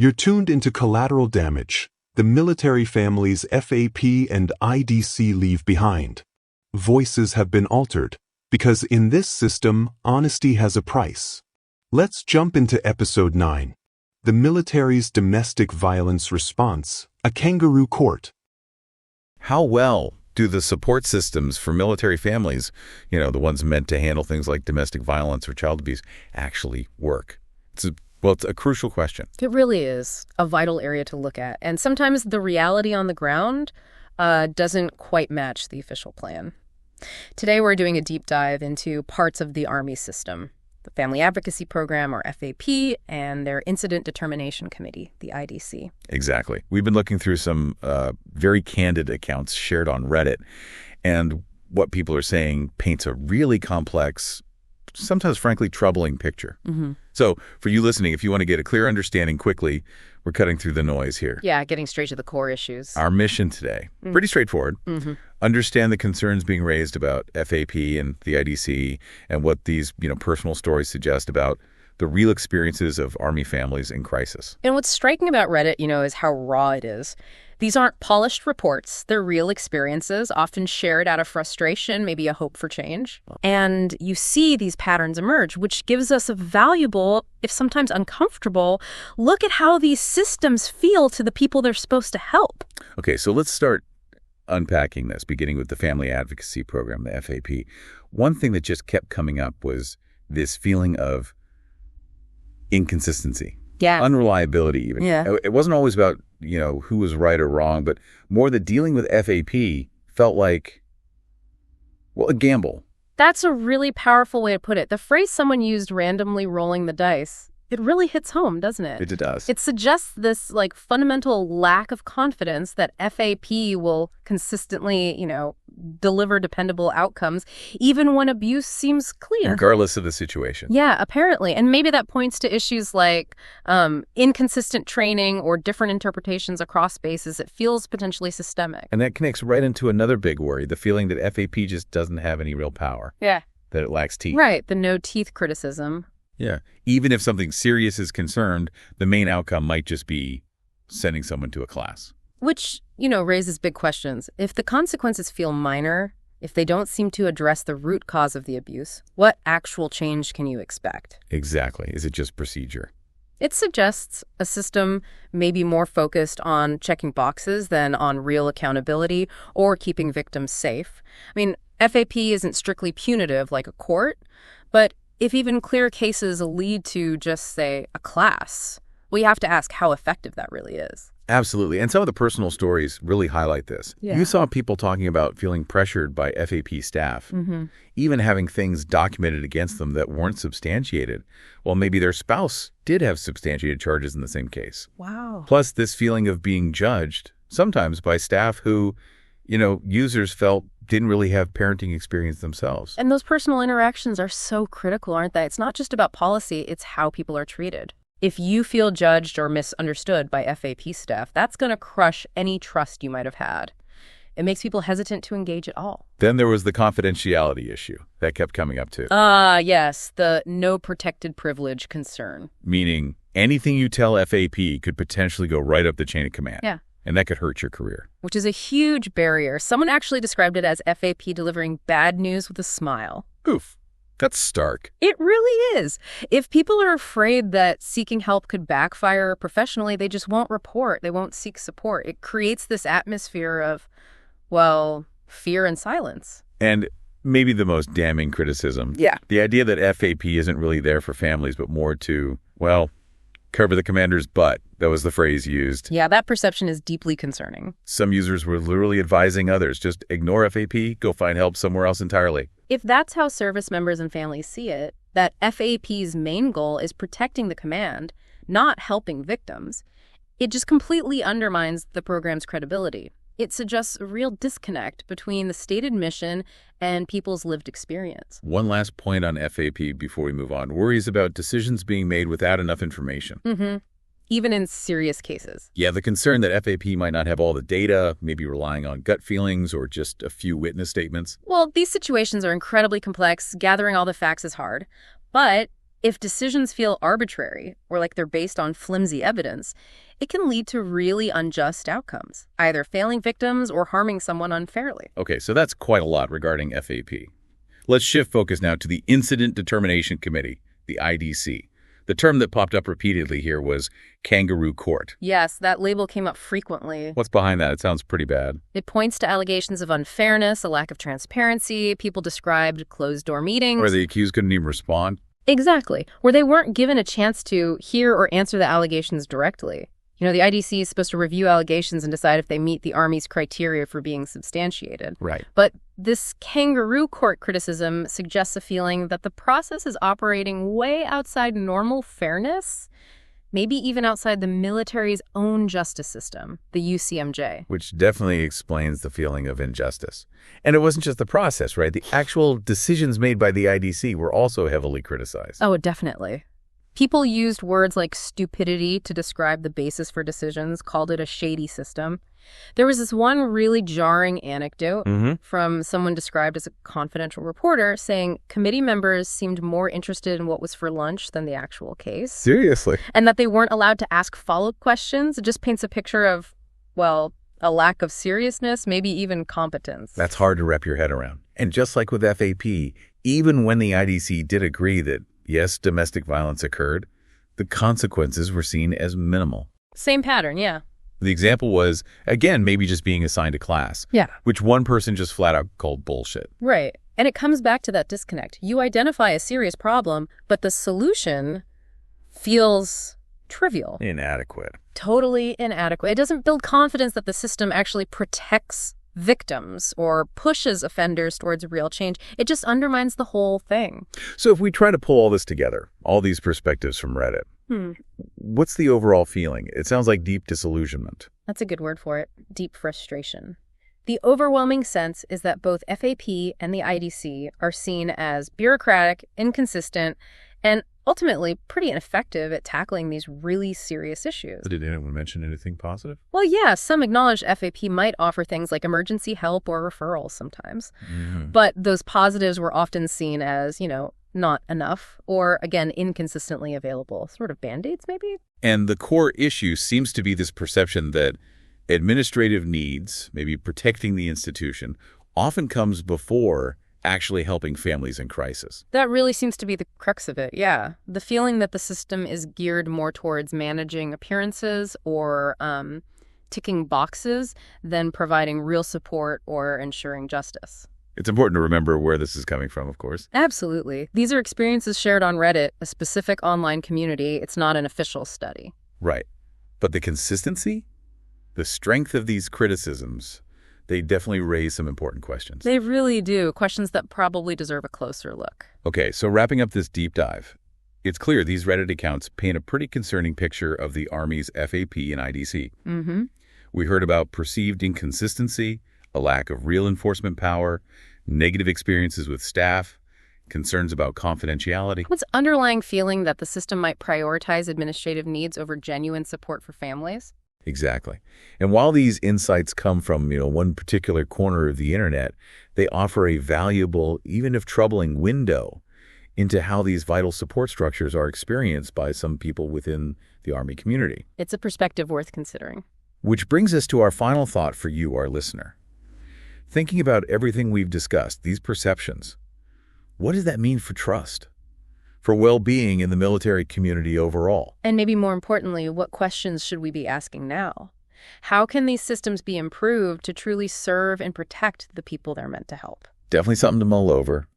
You're tuned into Collateral Damage, the military families FAP and IDC leave behind. Voices have been altered, because in this system, honesty has a price. Let's jump into Episode 9. The military's domestic violence response, a kangaroo court. How well do the support systems for military families, the ones meant to handle things like domestic violence or child abuse, actually work? It's a crucial question. It really is a vital area to look at. And sometimes the reality on the ground doesn't quite match the official plan. Today, we're doing a deep dive into parts of the Army system, the Family Advocacy Program, or FAP, and their Incident Determination Committee, the IDC. Exactly. We've been looking through some very candid accounts shared on Reddit, and what people are saying paints a really complex, sometimes frankly troubling picture. Mm-hmm. So for you listening, if you want to get a clear understanding quickly, we're cutting through the noise here. Yeah, getting straight to the core issues. Our mission today, pretty straightforward. Mm-hmm. Understand the concerns being raised about FAP and the IDC and what these personal stories suggest about the real experiences of Army families in crisis. And what's striking about Reddit, is how raw it is. These aren't polished reports. They're real experiences, often shared out of frustration, maybe a hope for change. And you see these patterns emerge, which gives us a valuable, if sometimes uncomfortable, look at how these systems feel to the people they're supposed to help. Okay, so let's start unpacking this, beginning with the Family Advocacy Program, the FAP. One thing that just kept coming up was this feeling of inconsistency. Yeah. Unreliability, even. Yeah. It wasn't always about, who was right or wrong, but more that dealing with FAP felt like, a gamble. That's a really powerful way to put it. The phrase someone used, randomly rolling the dice, it really hits home, doesn't it? It does. It suggests this fundamental lack of confidence that FAP will consistently, deliver dependable outcomes, even when abuse seems clear. Regardless of the situation. Yeah, apparently. And maybe that points to issues like inconsistent training or different interpretations across bases. It feels potentially systemic. And that connects right into another big worry, the feeling that FAP just doesn't have any real power. Yeah. That it lacks teeth. Right, the no-teeth criticism. Yeah. Even if something serious is concerned, the main outcome might just be sending someone to a class. Which, raises big questions. If the consequences feel minor, if they don't seem to address the root cause of the abuse, what actual change can you expect? Exactly. Is it just procedure? It suggests a system maybe more focused on checking boxes than on real accountability or keeping victims safe. I mean, FAP isn't strictly punitive like a court, but if even clear cases lead to just, say, a class, we have to ask how effective that really is. Absolutely. And some of the personal stories really highlight this. Yeah. You saw people talking about feeling pressured by FAP staff, even having things documented against them that weren't substantiated. Well, maybe their spouse did have substantiated charges in the same case. Wow. Plus this feeling of being judged, sometimes by staff who, users felt didn't really have parenting experience themselves. And those personal interactions are so critical, aren't they? It's not just about policy, it's how people are treated. If you feel judged or misunderstood by FAP staff, that's going to crush any trust you might have had. It makes people hesitant to engage at all. Then there was the confidentiality issue that kept coming up too. Yes, the no protected privilege concern. Meaning anything you tell FAP could potentially go right up the chain of command. Yeah. And that could hurt your career. Which is a huge barrier. Someone actually described it as FAP delivering bad news with a smile. Oof. That's stark. It really is. If people are afraid that seeking help could backfire professionally, they just won't report. They won't seek support. It creates this atmosphere of, fear and silence. And maybe the most damning criticism. Yeah. The idea that FAP isn't really there for families, but more to, cover the commander's butt. That was the phrase used. Yeah, that perception is deeply concerning. Some users were literally advising others, just ignore FAP, go find help somewhere else entirely. If that's how service members and families see it, that FAP's main goal is protecting the command, not helping victims, it just completely undermines the program's credibility. It suggests a real disconnect between the stated mission and people's lived experience. One last point on FAP before we move on. Worries about decisions being made without enough information. Even in serious cases. Yeah, the concern that FAP might not have all the data, maybe relying on gut feelings or just a few witness statements. Well, these situations are incredibly complex. Gathering all the facts is hard. But If decisions feel arbitrary or like they're based on flimsy evidence, it can lead to really unjust outcomes, either failing victims or harming someone unfairly. Okay, so that's quite a lot regarding FAP. Let's shift focus now to the Incident Determination Committee, the IDC. The term that popped up repeatedly here was Kangaroo Court. Yes, that label came up frequently. What's behind that? It sounds pretty bad. It points to allegations of unfairness, a lack of transparency. People described closed-door meetings. Where the accused couldn't even respond. Exactly, where they weren't given a chance to hear or answer the allegations directly. You know, the IDC is supposed to review allegations and decide if they meet the Army's criteria for being substantiated. Right. But this kangaroo court criticism suggests a feeling that the process is operating way outside normal fairness, maybe even outside the military's own justice system, the UCMJ. Which definitely explains the feeling of injustice. And it wasn't just the process, right? The actual decisions made by the IDC were also heavily criticized. Oh, definitely. People used words like stupidity to describe the basis for decisions, called it a shady system. There was this one really jarring anecdote from someone described as a confidential reporter saying committee members seemed more interested in what was for lunch than the actual case. Seriously? And that they weren't allowed to ask follow-up questions. It just paints a picture of, well, a lack of seriousness, maybe even competence. That's hard to wrap your head around. And just like with FAP, even when the IDC did agree that, yes, domestic violence occurred, the consequences were seen as minimal. Same pattern, yeah. The example was, again, maybe just being assigned a class. Yeah. Which one person just flat out called bullshit. Right. And it comes back to that disconnect. You identify a serious problem, but the solution feels trivial. Inadequate. Totally inadequate. It doesn't build confidence that the system actually protects victims or pushes offenders towards real change. It just undermines the whole thing. So if we try to pull all this together, all these perspectives from Reddit, what's the overall feeling? It sounds like deep disillusionment. That's a good word for it. Deep frustration. The overwhelming sense is that both FAP and the IDC are seen as bureaucratic, inconsistent, and ultimately pretty ineffective at tackling these really serious issues. Did anyone mention anything positive? Well, yeah, some acknowledge FAP might offer things like emergency help or referrals sometimes. But those positives were often seen as, not enough or, again, inconsistently available. Sort of Band-Aids, maybe? And the core issue seems to be this perception that administrative needs, maybe protecting the institution, often comes before actually helping families in crisis. That really seems to be the crux of it, yeah. The feeling that the system is geared more towards managing appearances or ticking boxes than providing real support or ensuring justice. It's important to remember where this is coming from, of course. Absolutely. These are experiences shared on Reddit, a specific online community. It's not an official study. Right. But the consistency, the strength of these criticisms, they definitely raise some important questions. They really do. Questions that probably deserve a closer look. Okay, so wrapping up this deep dive, it's clear these Reddit accounts paint a pretty concerning picture of the Army's FAP and IDC. We heard about perceived inconsistency, a lack of real enforcement power, negative experiences with staff, concerns about confidentiality. What's underlying feeling that the system might prioritize administrative needs over genuine support for families? Exactly. And while these insights come from, one particular corner of the internet, they offer a valuable, even if troubling, window into how these vital support structures are experienced by some people within the Army community. It's a perspective worth considering. Which brings us to our final thought for you, our listener. Thinking about everything we've discussed, these perceptions, what does that mean for trust? For well-being in the military community overall? And maybe more importantly, what questions should we be asking now? How can these systems be improved to truly serve and protect the people they're meant to help? Definitely something to mull over.